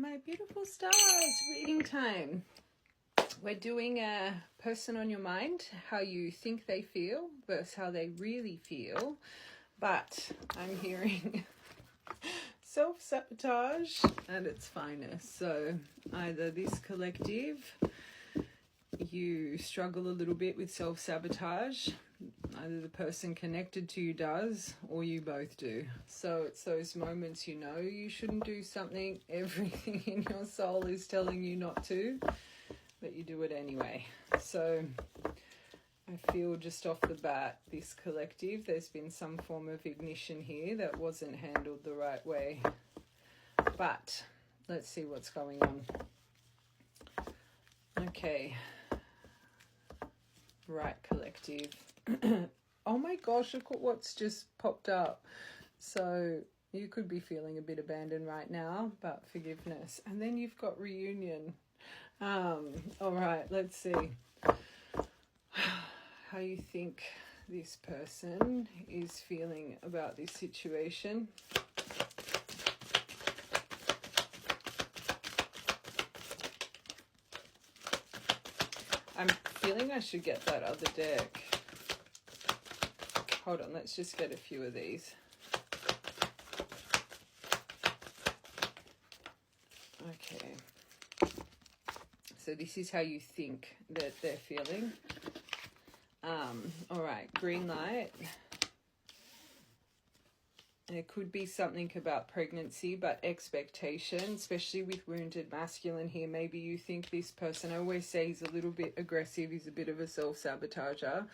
My beautiful stars, reading time. We're doing a person on your mind, how you think they feel versus how they really feel. But I'm hearing self-sabotage at its finest. So either this collective, you struggle a little bit with self-sabotage. Either the person connected to you does, or you both do. So it's those moments you know you shouldn't do something, everything in your soul is telling you not to, but you do it anyway. So I feel just off the bat, this collective, there's been some form of ignition here that wasn't handled the right way. But let's see what's going on. Okay. Right, collective. Oh my gosh, look at what's just popped up. So you could be feeling a bit abandoned right now, but forgiveness. And then you've got reunion. All right, let's see how you think this person is feeling about this situation. I'm feeling I should get that other deck. Hold on, let's just get a few of these. Okay. So this is how you think that they're feeling. All right, green light. There could be something about pregnancy, but expectation, especially with wounded masculine here. Maybe you think this person, I always say he's a little bit aggressive. He's a bit of a self-sabotager.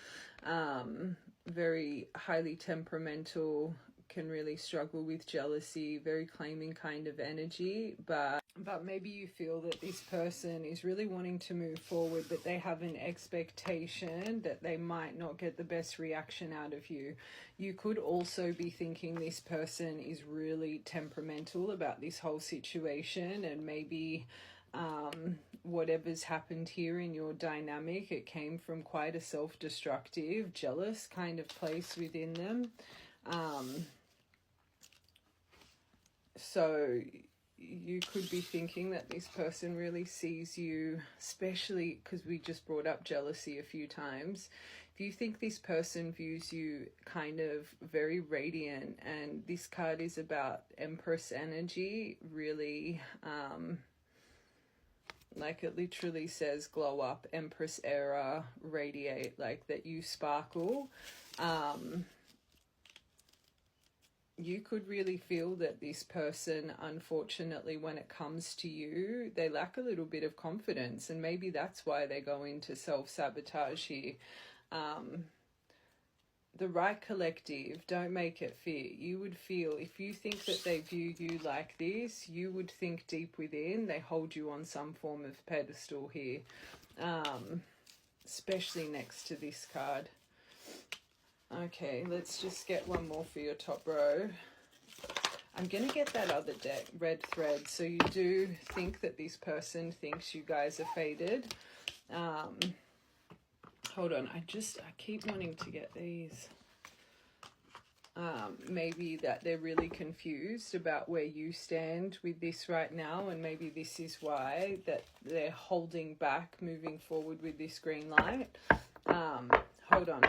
Very highly temperamental, can really struggle with jealousy, very claiming kind of energy. But maybe you feel that this person is really wanting to move forward, but they have an expectation that they might not get the best reaction out of you. You could also be thinking this person is really temperamental about this whole situation, and maybe whatever's happened here in your dynamic, it came from quite a self-destructive, jealous kind of place within them. So you could be thinking that this person really sees you, especially because we just brought up jealousy a few times. If you think this person views you kind of very radiant, and this card is about Empress energy, really, like it literally says glow up, Empress era, radiate, like that you sparkle. You could really feel that this person, unfortunately, when it comes to you, they lack a little bit of confidence, and maybe that's why they go into self-sabotage here. The right collective, don't make it fear. You would feel, if you think that they view you like this, you would think deep within they hold you on some form of pedestal here, especially next to this card. Okay, let's just get one more for your top row. I'm going to get that other deck, red thread. So you do think that this person thinks you guys are faded. Hold on, I keep wanting to get these. Maybe that they're really confused about where you stand with this right now, and maybe this is why that they're holding back moving forward with this green light. Hold on.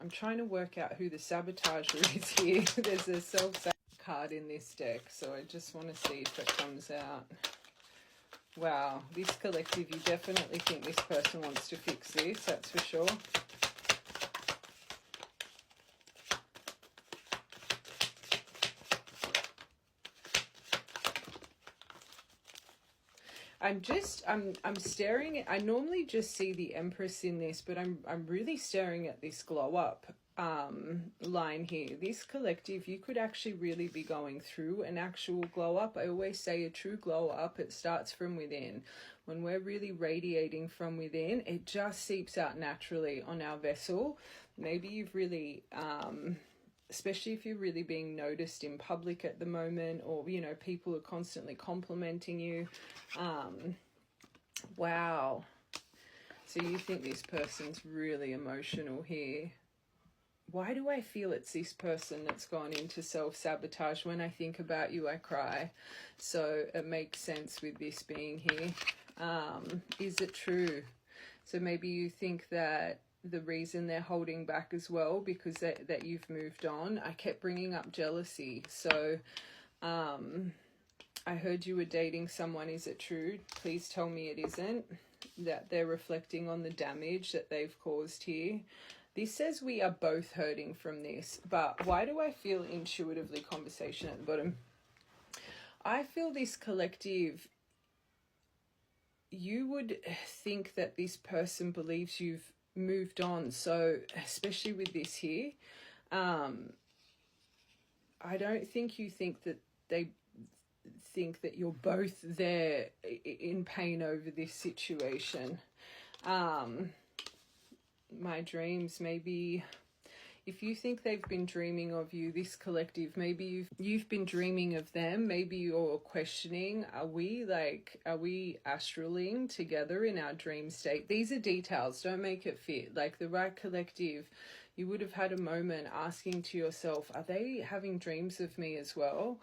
I'm trying to work out who the sabotager is here. There's a self-sabotage card in this deck, so I just want to see if it comes out. Wow, this collective, you definitely think this person wants to fix this, that's for sure. I'm staring at, I normally just see the Empress in this, but I'm really staring at this glow up line here. This collective, you could actually really be going through an actual glow up. I always say a true glow up, it starts from within. When we're really radiating from within, it just seeps out naturally on our vessel. Maybe you've really especially if you're really being noticed in public at the moment, or, you know, people are constantly complimenting you. Wow. So you think this person's really emotional here. why do I feel it's this person that's gone into self-sabotage? When I think about you, I cry. So it makes sense with this being here. Is it true? So maybe you think that the reason they're holding back as well, because that you've moved on. I kept bringing up jealousy. So I heard you were dating someone. Is it true? Please tell me it isn't. That they're reflecting on the damage that they've caused here. This says we are both hurting from this, but why do I feel intuitively conversation at the bottom? I feel this collective, you would think that this person believes you've moved on. So especially with this here, I don't think you think that they think that you're both there in pain over this situation. My dreams, maybe if you think they've been dreaming of you, this collective, maybe you've been dreaming of them. Maybe you're questioning, are we astraling together in our dream state? These are details, don't make it fit. Like the right collective, you would have had a moment asking to yourself, are they having dreams of me as well?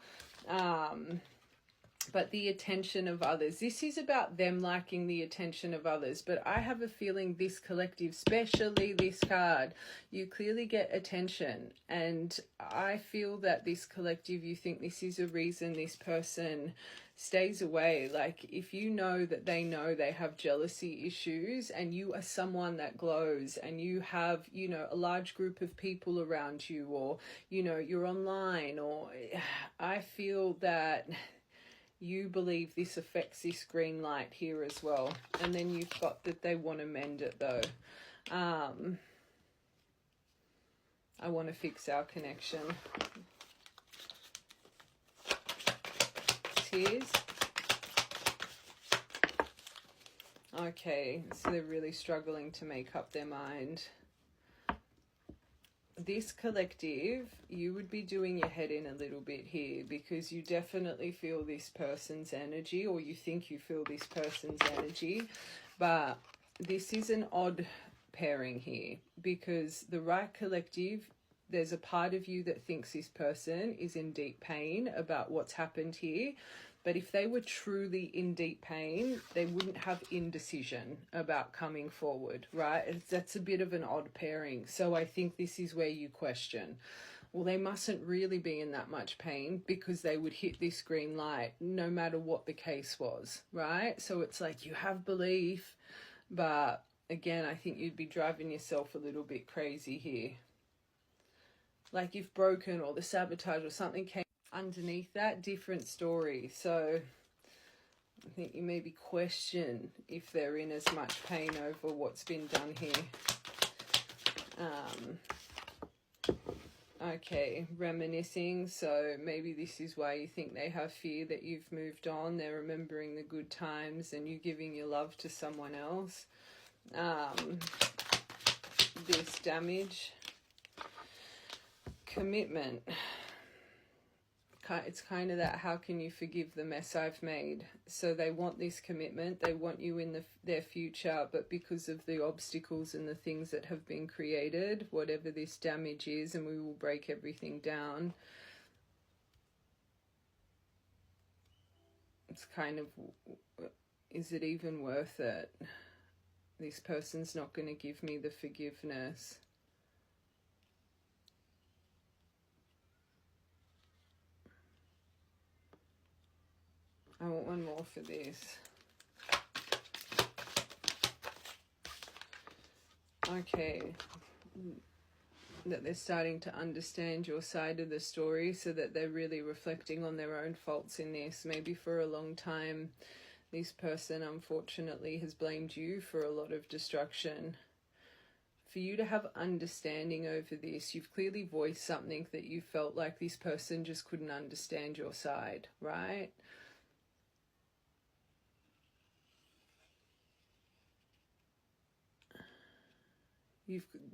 But the attention of others, this is about them liking the attention of others. But I have a feeling this collective, especially this card, you clearly get attention. And I feel that this collective, you think this is a reason this person stays away. Like if you know that they have jealousy issues and you are someone that glows and you have, you know, a large group of people around you, or, you know, you're online, or I feel that you believe this affects this green light here as well. And then you've got that they want to mend it though. I want to fix our connection. Tears. Okay, so they're really struggling to make up their mind. This collective, you would be doing your head in a little bit here, because you definitely feel this person's energy, or you think you feel this person's energy, but this is an odd pairing here, because the right collective, there's a part of you that thinks this person is in deep pain about what's happened here. But if they were truly in deep pain, they wouldn't have indecision about coming forward, right? That's a bit of an odd pairing. So I think this is where you question, well, they mustn't really be in that much pain, because they would hit this green light no matter what the case was, right? So it's like you have belief, but again, I think you'd be driving yourself a little bit crazy here. Like you've broken, or the sabotage or something came underneath that, different story. So I think you maybe question if they're in as much pain over what's been done here. Okay, reminiscing. So maybe this is why you think they have fear that you've moved on. They're remembering the good times and you giving your love to someone else. This damage. Commitment. It's kind of that, how can you forgive the mess I've made? So they want this commitment, they want you in their future, but because of the obstacles and the things that have been created, whatever this damage is, and we will break everything down, it's kind of, is it even worth it? This person's not going to give me the forgiveness. I want one more for this. Okay. That they're starting to understand your side of the story, so that they're really reflecting on their own faults in this. Maybe for a long time, this person unfortunately has blamed you for a lot of destruction. For you to have understanding over this, you've clearly voiced something that you felt like this person just couldn't understand your side, right?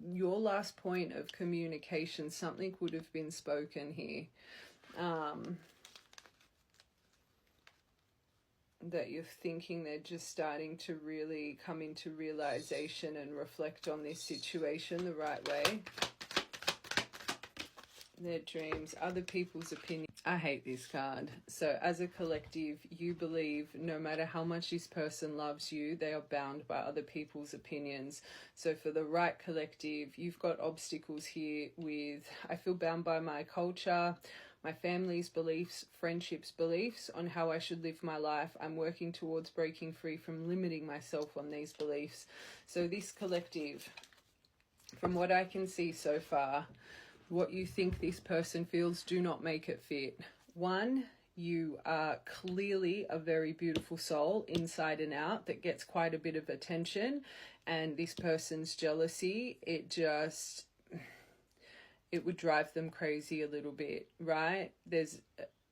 Your last point of communication, something would have been spoken here. That you're thinking they're just starting to really come into realization and reflect on this situation the right way. Their dreams, other people's opinions. I hate this card. So as a collective, you believe no matter how much this person loves you, they are bound by other people's opinions. So for the right collective, you've got obstacles here with, I feel bound by my culture, my family's beliefs, friendships, beliefs on how I should live my life. I'm working towards breaking free from limiting myself on these beliefs. So this collective, from what I can see so far, what you think this person feels, do not make it fit. One, you are clearly a very beautiful soul inside and out that gets quite a bit of attention, and this person's jealousy, it would drive them crazy a little bit, right?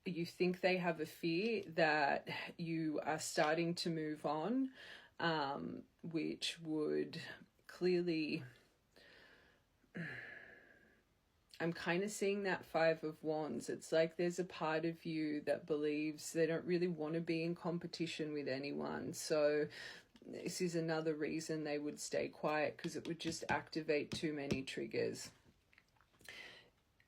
You think they have a fear that you are starting to move on, which would clearly, I'm kind of seeing that Five of Wands. It's like there's a part of you that believes they don't really want to be in competition with anyone. So this is another reason they would stay quiet, because it would just activate too many triggers.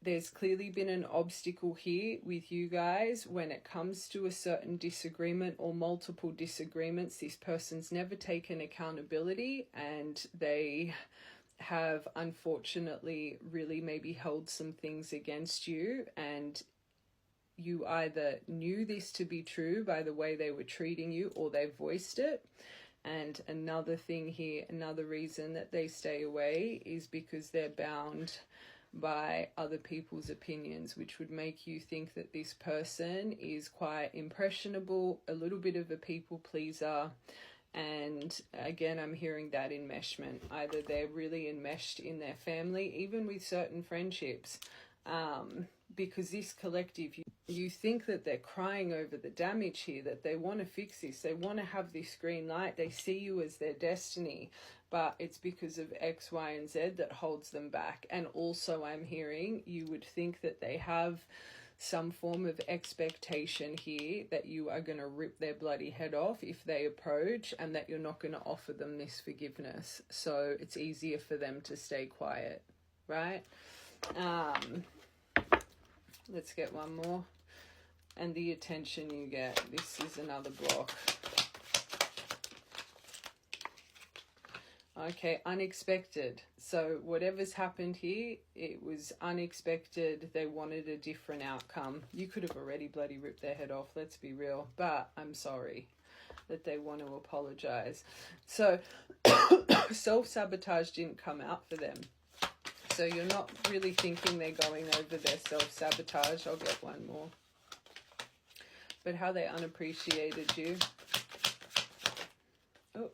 There's clearly been an obstacle here with you guys when it comes to a certain disagreement or multiple disagreements. This person's never taken accountability, and they have unfortunately really maybe held some things against you, and you either knew this to be true by the way they were treating you, or they voiced it. And another thing here, another reason that they stay away is because they're bound by other people's opinions, which would make you think that this person is quite impressionable, a little bit of a people pleaser. And again, I'm hearing that enmeshment. Either they're really enmeshed in their family, even with certain friendships, because this collective, you think that they're crying over the damage here, that they want to fix this, they want to have this green light, they see you as their destiny, but it's because of X, Y, and Z that holds them back. And also I'm hearing you would think that they have some form of expectation here that you are going to rip their bloody head off if they approach, and that you're not going to offer them this forgiveness. So it's easier for them to stay quiet, right? Let's get one more. And the attention you get. This is another block. Okay, unexpected. So whatever's happened here, it was unexpected. They wanted a different outcome. You could have already bloody ripped their head off, let's be real. But I'm sorry that they want to apologize. So self-sabotage didn't come out for them. So you're not really thinking they're going over their self-sabotage. I'll get one more. But how they unappreciated you. Oh.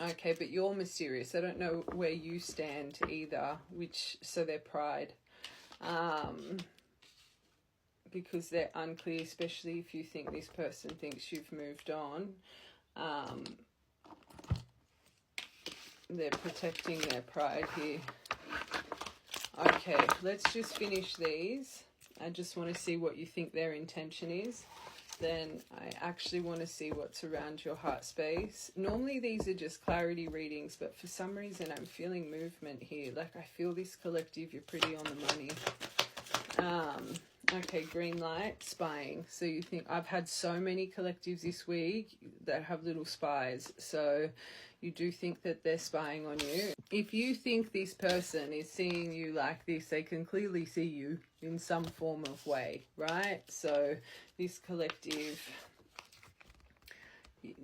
Okay, but you're mysterious. I don't know where you stand either, so their pride. Because they're unclear, especially if you think this person thinks you've moved on. They're protecting their pride here. Okay, let's just finish these. I just want to see what you think their intention is. Then I actually want to see what's around your heart space. Normally these are just clarity readings, but for some reason I'm feeling movement here. Like I feel this collective, you're pretty on the money. Okay, green light, spying. So you think, I've had so many collectives this week that have little spies. So you do think that they're spying on you. If you think this person is seeing you like this, they can clearly see you in some form of way, right? So this collective,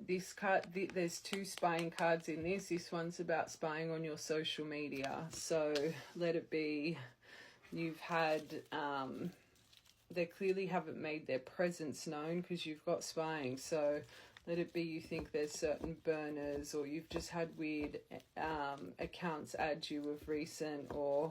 this card, there's two spying cards in this. This one's about spying on your social media. So let it be, you've had, they clearly haven't made their presence known because you've got spying. So let it be you think there's certain burners, or you've just had weird accounts add you of recent, or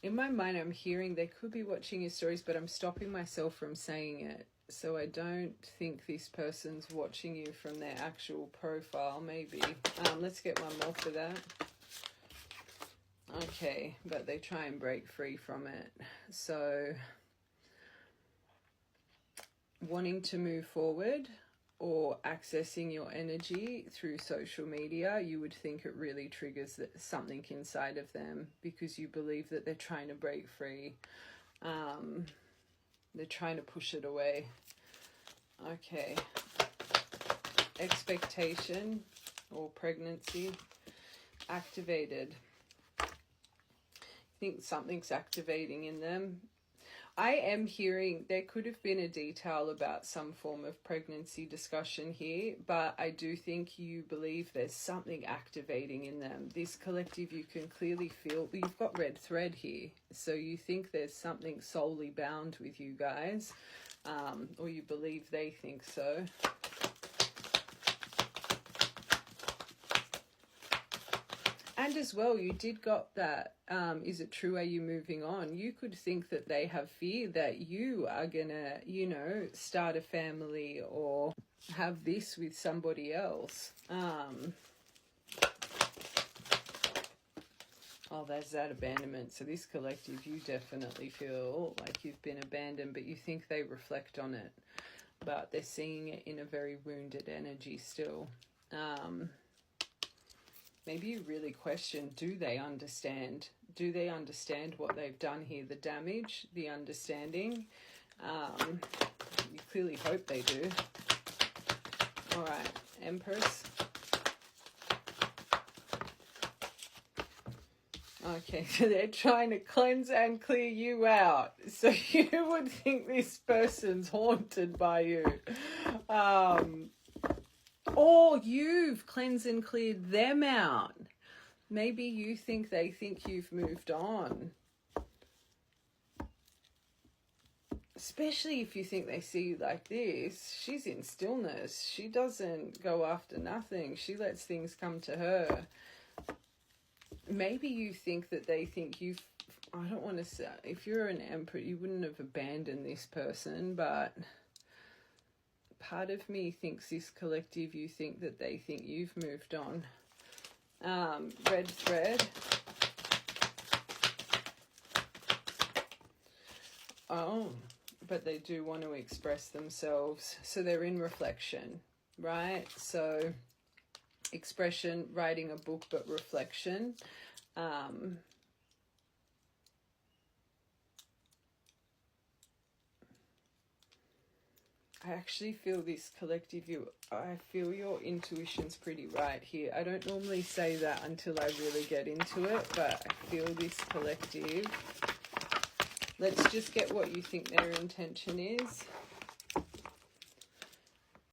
in my mind I'm hearing they could be watching your stories, but I'm stopping myself from saying it. So I don't think this person's watching you from their actual profile, maybe. Let's get one more for that. Okay, but they try and break free from it. So wanting to move forward or accessing your energy through social media, you would think it really triggers something inside of them, because you believe that they're trying to break free. They're trying to push it away. Okay. Expectation or pregnancy activated. I think something's activating in them. I am hearing there could have been a detail about some form of pregnancy discussion here, but I do think you believe there's something activating in them. This collective, you can clearly feel, you've got red thread here, so you think there's something soully bound with you guys, or you believe they think so. And as well, you did got that, is it true, are you moving on? You could think that they have fear that you are gonna, you know, start a family or have this with somebody else. Oh, there's that abandonment. So this collective, you definitely feel like you've been abandoned, but you think they reflect on it. But they're seeing it in a very wounded energy still. Maybe you really question, do they understand? Do they understand what they've done here? The damage, the understanding. You clearly hope they do. All right, Empress. Okay, so they're trying to cleanse and clear you out. So you would think this person's haunted by you. Or you've cleansed and cleared them out. Maybe you think they think you've moved on. Especially if you think they see you like this. She's in stillness. She doesn't go after nothing. She lets things come to her. Maybe you think that they think you've... I don't want to say... If you're an Emperor, you wouldn't have abandoned this person, but... Part of me thinks this collective, you think that they think you've moved on. Red thread. Oh, but they do want to express themselves. So they're in reflection, right? So expression, writing a book, but reflection. I actually feel this collective, I feel your intuition's pretty right here. I don't normally say that until I really get into it, but I feel this collective. Let's just get what you think their intention is.